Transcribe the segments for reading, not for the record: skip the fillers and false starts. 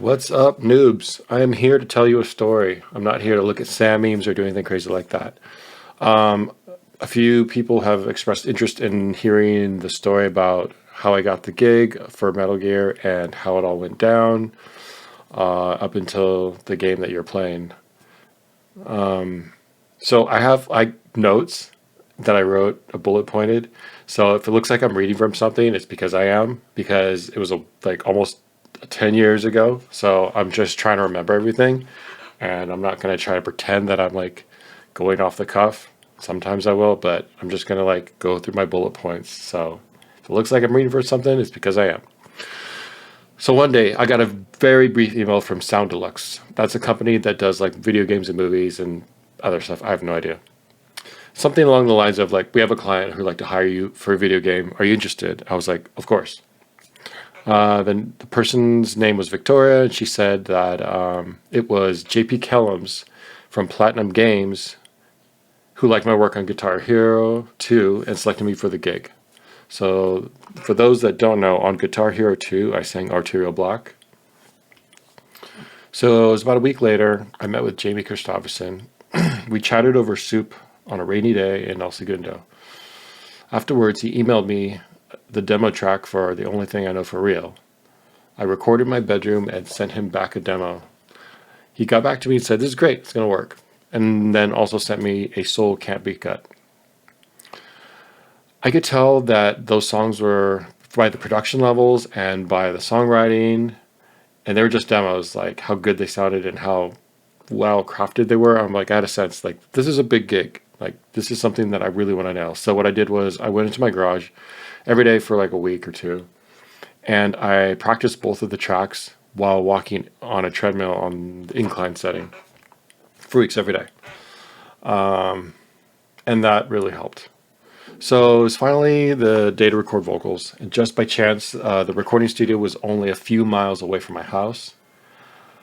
What's up, noobs? I am here to tell you a story. I'm not here to look at Sam memes or do anything crazy like that. Um, a few people have expressed interest in hearing the story about how I got the gig for Metal Gear and how it all went down up until the game that you're playing. So I have notes that I wrote, bullet pointed. So if it looks like I'm reading from something, it's because I am, because it was like almost 10 years ago. So I'm just trying to remember everything. And I'm not going to try to pretend that I'm like going off the cuff. Sometimes I will, but I'm just going to like go through my bullet points. So if it looks like I'm reading for something, it's because I am. So one day I got a very brief email from Sound Deluxe. That's a company that does like video games and movies and other stuff. I have no idea. Something along the lines of like, we have a client who'd like to hire you for a video game. Are you interested? I was like, of course. Then the person's name was Victoria, and she said that it was JP Kellums from Platinum Games who liked my work on Guitar Hero 2 and selected me for the gig. So for those that don't know, on Guitar Hero 2, I sang Arterial Block. So it was about a week later, I met with Jamie Christopherson. We chatted over soup on a rainy day in El Segundo. Afterwards, he emailed me the demo track for The Only Thing I Know for Real. I recorded in my bedroom and sent him back a demo. He got back to me and said, "This is great, it's going to work." And then also sent me A Soul Can't Be Cut. I could tell that those songs were, by the production levels and by the songwriting, and they were just demos, like how good they sounded and how well crafted they were. I'm like, I had a sense, like, this is a big gig. Like, this is something that I really want to nail. So what I did was I went into my garage every day for like a week or two, and I practiced both of the tracks while walking on a treadmill on the incline setting for weeks every day. And that really helped. So it was finally the day to record vocals. And just by chance, the recording studio was only a few miles away from my house.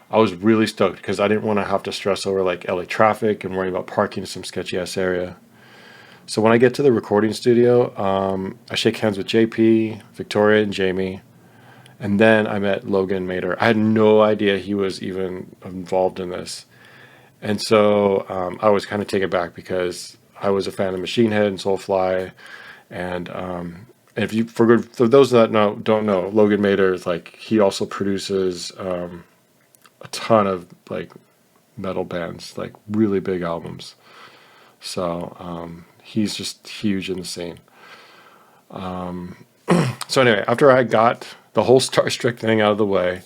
I was really stoked because I didn't want to have to stress over like LA traffic and worry about parking in some sketchy ass area. So when I get to the recording studio, I shake hands with JP, Victoria, and Jamie. And then I met Logan Mader. I had no idea he was even involved in this. And so I was kind of taken back because I was a fan of Machine Head and Soulfly. And if you, for those that don't know, Logan Mader is like, he also produces a ton of like metal bands, like really big albums. So he's just huge in the scene. So anyway, after I got the whole Starstruck thing out of the way,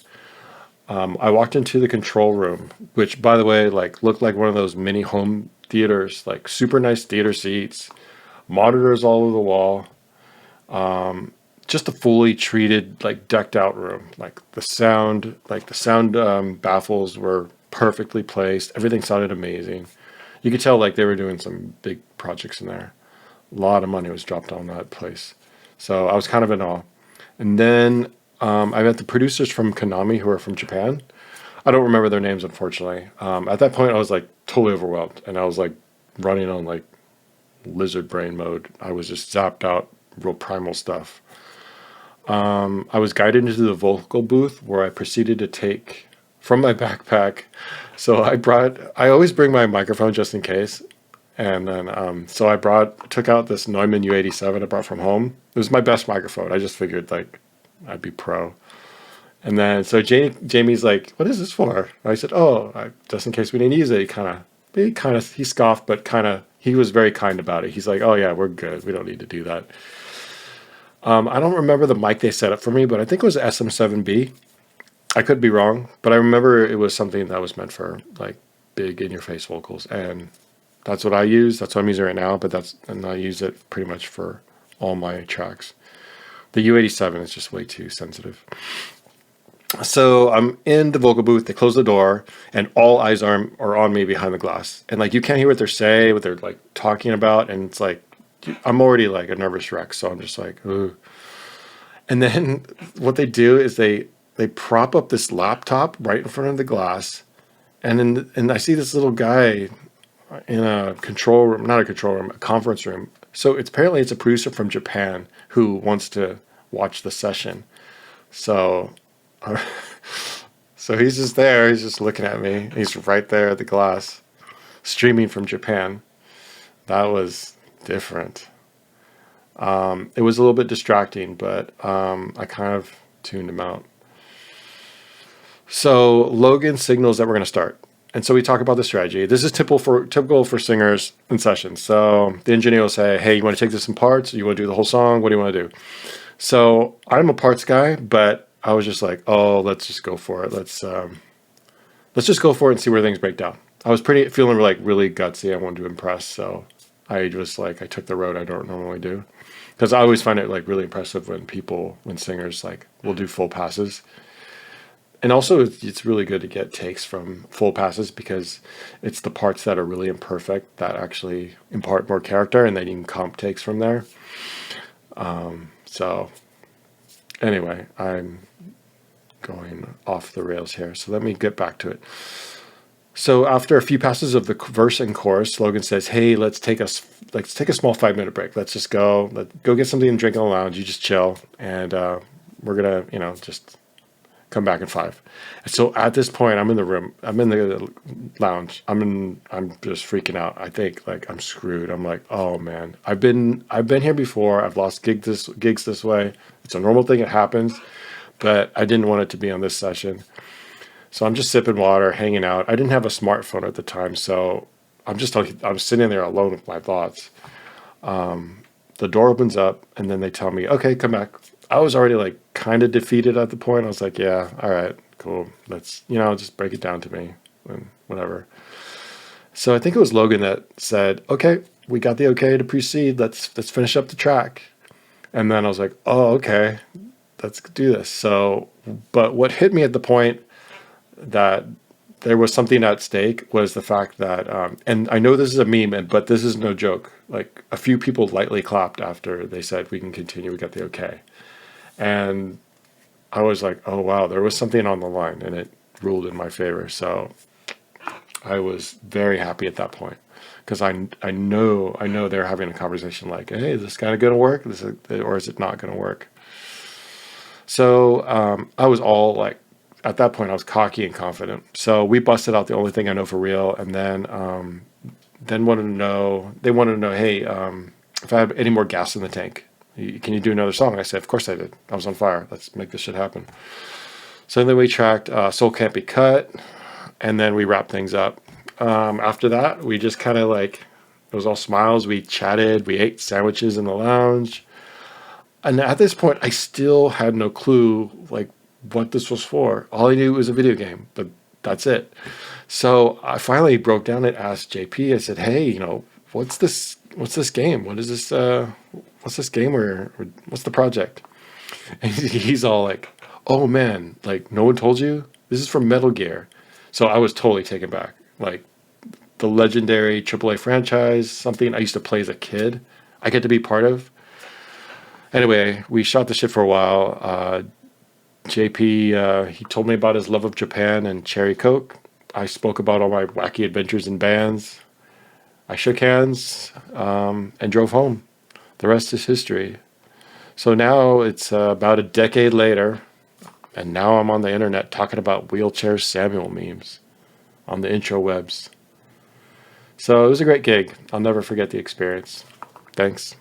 I walked into the control room, which, by the way, like looked like one of those mini home theaters, like super nice theater seats, monitors all over the wall, just a fully treated, like decked out room. Like the sound baffles were perfectly placed. Everything sounded amazing. You could tell like they were doing some big projects in there. A lot of money was dropped on that place. So I was kind of in awe. And then I met the producers from Konami who are from Japan. I don't remember their names, unfortunately. At that point, I was like totally overwhelmed, and I was like running on like lizard brain mode. I was just zapped out, real primal stuff. I was guided into the vocal booth where I proceeded to take from my backpack. So I always bring my microphone just in case. And then, so took out this Neumann U87 I brought from home. It was my best microphone. I just figured like I'd be pro. And then, so Jamie's like, "What is this for?" And I said, "Oh, just in case we didn't use it." He scoffed, but he was very kind about it. He's like, "Oh yeah, we're good. We don't need to do that." I don't remember the mic they set up for me, but I think it was SM7B. I could be wrong, but I remember it was something that was meant for like big in your face vocals. And that's what I use. That's what I'm using right now, and I use it pretty much for all my tracks. The U87 is just way too sensitive. So I'm in the vocal booth. They close the door, and all eyes are on me behind the glass. And like you can't hear what they're saying, what they're like talking about, and it's like I'm already like a nervous wreck. So I'm just like, ooh. And then what they do is they prop up this laptop right in front of the glass, and I see this little guy in a control room, not a control room, a conference room. So apparently it's a producer from Japan who wants to watch the session. So So he's just there. He's just looking at me. He's right there at the glass, streaming from Japan. That was different. It was a little bit distracting, but I kind of tuned him out. So Logan signals that we're going to start. And so we talk about the strategy. This is typical for singers in sessions. So the engineer will say, hey, you want to take this in parts? You want to do the whole song? What do you want to do? So I'm a parts guy, but I was just like, oh, let's just go for it. Let's just go for it and see where things break down. I was feeling like really gutsy. I wanted to impress. So I took the road I don't normally do. Because I always find it like really impressive when singers like will do full passes. And also, it's really good to get takes from full passes because it's the parts that are really imperfect that actually impart more character, and then you can comp takes from there. So anyway, I'm going off the rails here. So let me get back to it. So after a few passes of the verse and chorus, Logan says, "Hey, let's take a small 5-minute break. Let's just go get something to drink in the lounge. You just chill, and we're gonna just." Come back in 5. So at this point, I'm in the room. I'm in the lounge. I'm just freaking out. I think like I'm screwed. I'm like, oh man, I've been here before. I've lost gigs this way. It's a normal thing. It happens, but I didn't want it to be on this session. So I'm just sipping water, hanging out. I didn't have a smartphone at the time, so I'm sitting there alone with my thoughts. The door opens up, and then they tell me, okay, come back. I was already like kind of defeated at the point. I was like, yeah, all right, cool. Let's, just break it down to me and whatever. So I think it was Logan that said, okay, we got the okay to proceed. Let's finish up the track. And then I was like, oh, okay, let's do this. So, but what hit me at the point that there was something at stake was the fact that, and I know this is a meme, but this is no joke. Like a few people lightly clapped after they said, we can continue. We got the okay. And I was like, oh, wow, there was something on the line, and it ruled in my favor. So I was very happy at that point because I know they're having a conversation like, hey, is this kind of going to work? Or is it not going to work? So I was all like, at that point, I was cocky and confident. So we busted out the only thing I know for real. And then they wanted to know, hey, if I have any more gas in the tank. Can you do another song? I said, of course I did. I was on fire. Let's make this shit happen. So then we tracked Soul Can't Be Cut, and then we wrapped things up. After that, we just kind of like, it was all smiles. We chatted. We ate sandwiches in the lounge. And at this point, I still had no clue like what this was for. All I knew was a video game, but that's it. So I finally broke down and asked JP. I said, hey, what's this game? What is this? What's this game or what's the project? And he's all like, oh man, like no one told you? This is from Metal Gear. So I was totally taken back. Like the legendary AAA franchise, something I used to play as a kid. I get to be part of. Anyway, we shot the shit for a while. JP, he told me about his love of Japan and Cherry Coke. I spoke about all my wacky adventures in bands. I shook hands and drove home. The rest is history. So now it's about a decade later, and now I'm on the internet talking about wheelchair Samuel memes on the intro webs. So it was a great gig. I'll never forget the experience. Thanks.